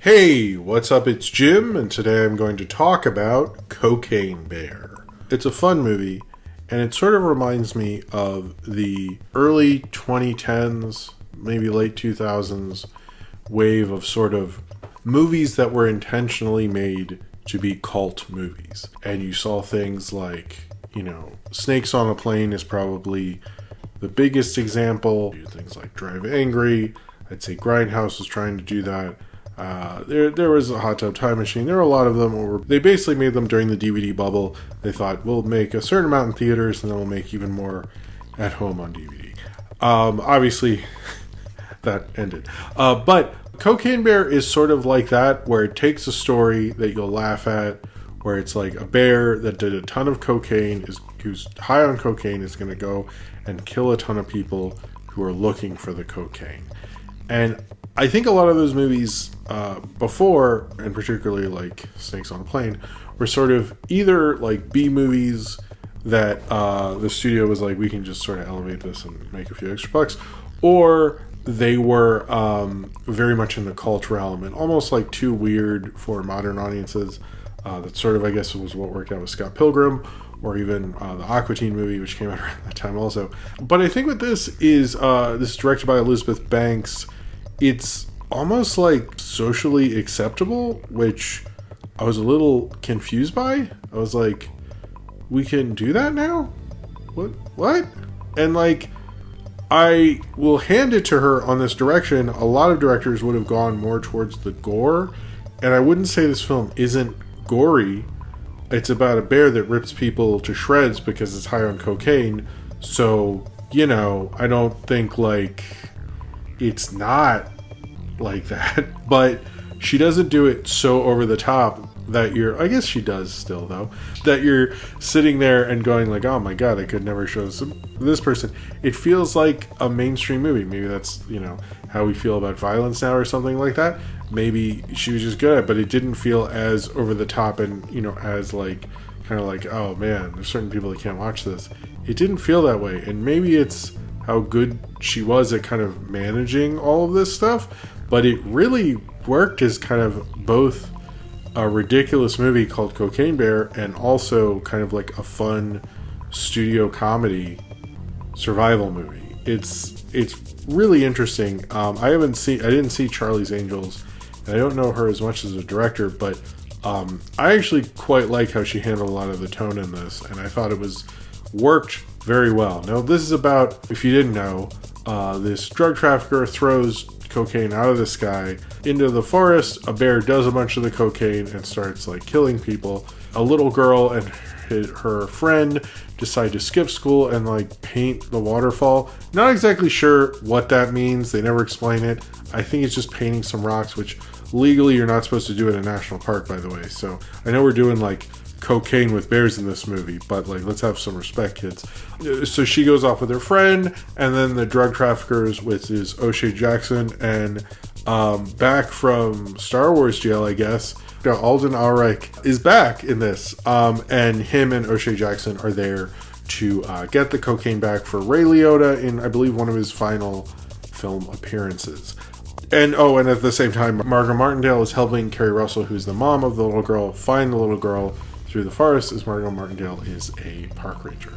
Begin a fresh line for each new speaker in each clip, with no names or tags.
Hey, what's up? It's Jim, and today I'm going to talk about Cocaine Bear. It's a fun movie, and it sort of reminds me of the early 2010s, maybe late 2000s wave of sort of movies that were intentionally made to be cult movies. And you saw things like, Snakes on a Plane is probably the biggest example. Things like Drive Angry. I'd say Grindhouse was trying to do that. There was a Hot Tub Time Machine. There were a lot of them. They basically made them during the DVD bubble. They thought, we'll make a certain amount in theaters, and then we'll make even more at home on DVD. Obviously, that ended. But Cocaine Bear is sort of like that, where it takes a story that you'll laugh at, where it's like a bear that did a ton of cocaine, who's high on cocaine, is going to go and kill a ton of people who are looking for the cocaine. And I think a lot of those movies before, and particularly like Snakes on a Plane, were sort of either like B movies that the studio was like, we can just sort of elevate this and make a few extra bucks, or they were very much in the cult realm and almost like too weird for modern audiences. That sort of, I guess, was what worked out with Scott Pilgrim, or even the Aqua Teen movie, which came out around that time also. But I think what this is directed by Elizabeth Banks. It's almost like socially acceptable, which I was a little confused by. I was like, we can do that now? What? And like, I will hand it to her on this direction. A lot of directors would have gone more towards the gore, and I wouldn't say this film isn't gory. It's about a bear that rips people to shreds because it's high on cocaine. So, I don't think like it's not like that, but she doesn't do it so over the top that I guess she does still though, that you're sitting there and going like, oh my god, I could never show this person. It feels like a mainstream movie. Maybe that's, how we feel about violence now or something like that. Maybe she was just good at it, but it didn't feel as over the top and, as like, kind of like, oh man, there's certain people that can't watch this. It didn't feel that way. And maybe it's how good she was at kind of managing all of this stuff, but it really worked as kind of both a ridiculous movie called Cocaine Bear and also kind of like a fun studio comedy survival movie. It's really interesting. I didn't see Charlie's Angels, and I don't know her as much as a director, but I actually quite like how she handled a lot of the tone in this, and I thought it worked very well. Now, this is about, if you didn't know, this drug trafficker throws cocaine out of the sky into the forest. A bear does a bunch of the cocaine and starts like killing people. A little girl and her friend decide to skip school and like paint the waterfall. Not exactly sure what that means. They never explain it. I think it's just painting some rocks, which legally you're not supposed to do in a national park, by the way. So I know we're doing like cocaine with bears in this movie, but like, let's have some respect, kids. So she goes off with her friend, and then the drug traffickers, which is O'Shea Jackson, and back from Star Wars jail, I guess, Alden Ehrenreich is back in this, and him and O'Shea Jackson are there to get the cocaine back for Ray Liotta in, I believe, one of his final film appearances. And at the same time, Margot Martindale is helping Kerry Russell, who's the mom of the little girl, find the little girl through the forest, as Margot Martindale is a park ranger.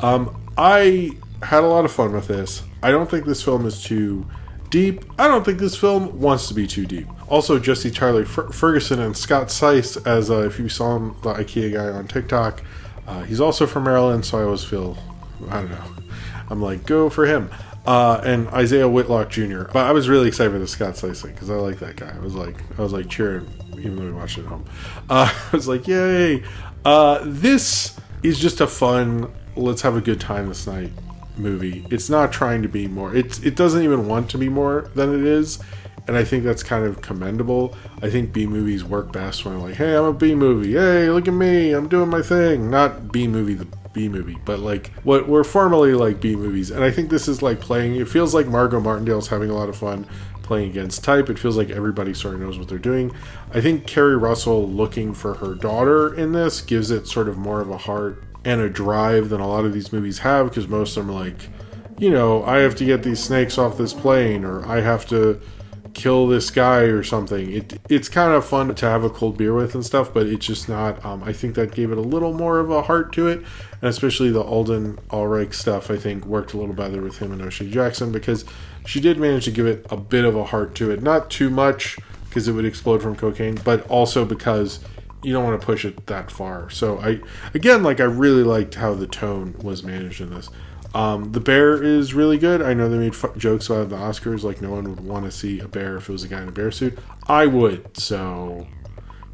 I had a lot of fun with this. I don't think this film is too deep. I don't think this film wants to be too deep. Also, Jesse Tyler Ferguson and Scott Seiss, as if you saw him, the IKEA guy on TikTok, he's also from Maryland, so I always feel, I don't know, I'm like, go for him. And Isaiah Whitlock Jr. But I was really excited for the Scott Seiss thing because I like that guy. I was like cheering, even though we watched it at home. I was like, yay! This is just a fun, let's have a good time this night movie. It's not trying to be more. It doesn't even want to be more than it is, and I think that's kind of commendable. I think B movies work best when I'm like, hey, I'm a B movie. Hey, look at me, I'm doing my thing. Not B movie the B movie, but like what were formerly like B movies. And I think this is like playing. It feels like Margot Martindale's having a lot of fun playing against type. It feels like everybody sort of knows what they're doing. I think Kerry Russell looking for her daughter in this gives it sort of more of a heart and a drive than a lot of these movies have, because most of them are like, I have to get these snakes off this plane, or I have to kill this guy or something. It's kind of fun to have a cold beer with and stuff, but it's just not. I think that gave it a little more of a heart to it, and especially the Alden Ulrich stuff, I think, worked a little better with him and O'Shea Jackson, because she did manage to give it a bit of a heart to it. Not too much, because it would explode from cocaine, but also because you don't want to push it that far. So I really liked how the tone was managed in this. The bear is really good. I know they made jokes about the Oscars, like no one would want to see a bear if it was a guy in a bear suit. I would, so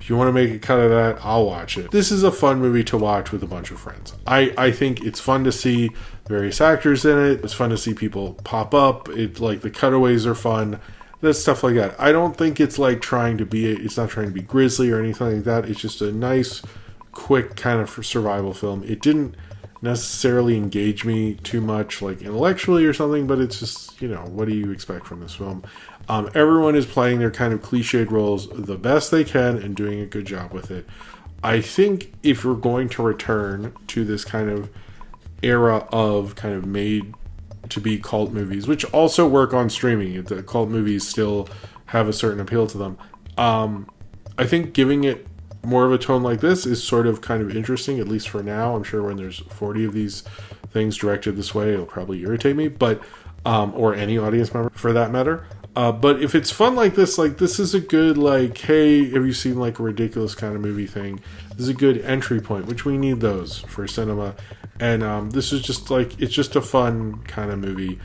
if you want to make a cut of that, I'll watch it. This is a fun movie to watch with a bunch of friends. I think it's fun to see various actors in it. It's fun to see people pop up. The cutaways are fun. That stuff like that. I don't think it's like it's not trying to be grisly or anything like that. It's just a nice, quick kind of survival film. It didn't necessarily engage me too much like intellectually or something, but it's just, what do you expect from this film? Everyone is playing their kind of cliched roles the best they can and doing a good job with it. I think if we're going to return to this kind of era of kind of made to be cult movies, which also work on streaming, the cult movies still have a certain appeal to them. I think giving it more of a tone like this is sort of kind of interesting, at least for now. I'm sure when there's 40 of these things directed this way, it'll probably irritate me, but or any audience member for that matter. But if it's fun like this is a good, hey, have you seen a ridiculous kind of movie thing? This is a good entry point, which we need those for cinema. And this is just it's just a fun kind of movie.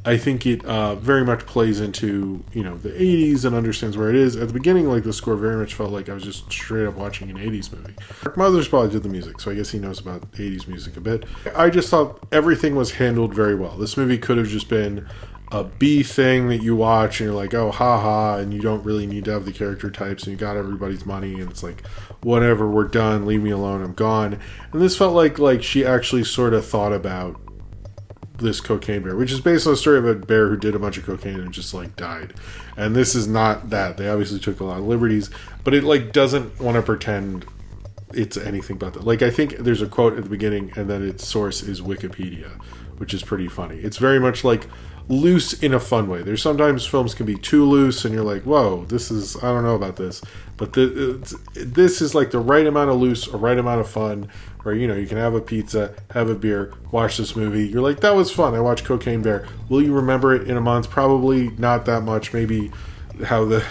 I think it very much plays into, the 80s and understands where it is. At the beginning, the score very much felt like I was just straight up watching an 80s movie. Mark Mothersbaugh did the music, so I guess he knows about 80s music a bit. I just thought everything was handled very well. This movie could have just been a B thing that you watch and you're like, oh, haha, and you don't really need to have the character types and you got everybody's money and it's whatever, we're done, leave me alone, I'm gone. And this felt like she actually sort of thought about this cocaine bear, which is based on the story of a bear who did a bunch of cocaine and just died. And this is not that. They obviously took a lot of liberties, but it doesn't want to pretend it's anything but that. I think there's a quote at the beginning and then its source is Wikipedia, which is pretty funny. It's very much loose in a fun way. There's sometimes films can be too loose and you're like, whoa, this is, I don't know about this, but this is the right amount of loose or right amount of fun where you can have a pizza, have a beer, watch this movie, you're like, that was fun, I watched Cocaine Bear. Will you remember it in a month? Probably not that much. Maybe how the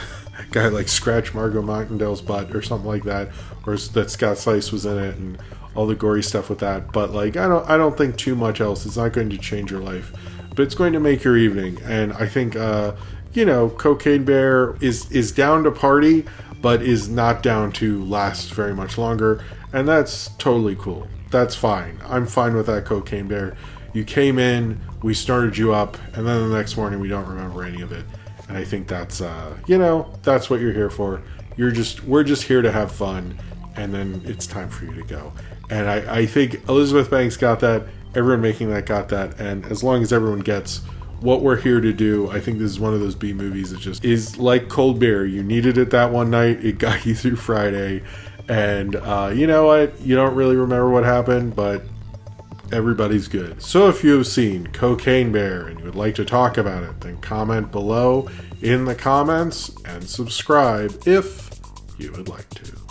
guy scratched Margot Martindale's butt or something like that, or that Scott Slice was in it and all the gory stuff with that, but I don't think too much else. It's not going to change your life, but it's going to make your evening. And I think Cocaine Bear is down to party, but is not down to last very much longer, and that's totally cool. That's fine. I'm fine with that, Cocaine Bear. You came in, we started you up, and then the next morning we don't remember any of it. And I think that's that's what you're here for. We're just here to have fun, and then it's time for you to go. And I think Elizabeth Banks got that. Everyone making that got that. And as long as everyone gets what we're here to do, I think this is one of those B movies that just is like cold beer. You needed it that one night. It got you through Friday. And you know what? You don't really remember what happened, but everybody's good. So if you have seen Cocaine Bear and you would like to talk about it, then comment below in the comments and subscribe if you would like to.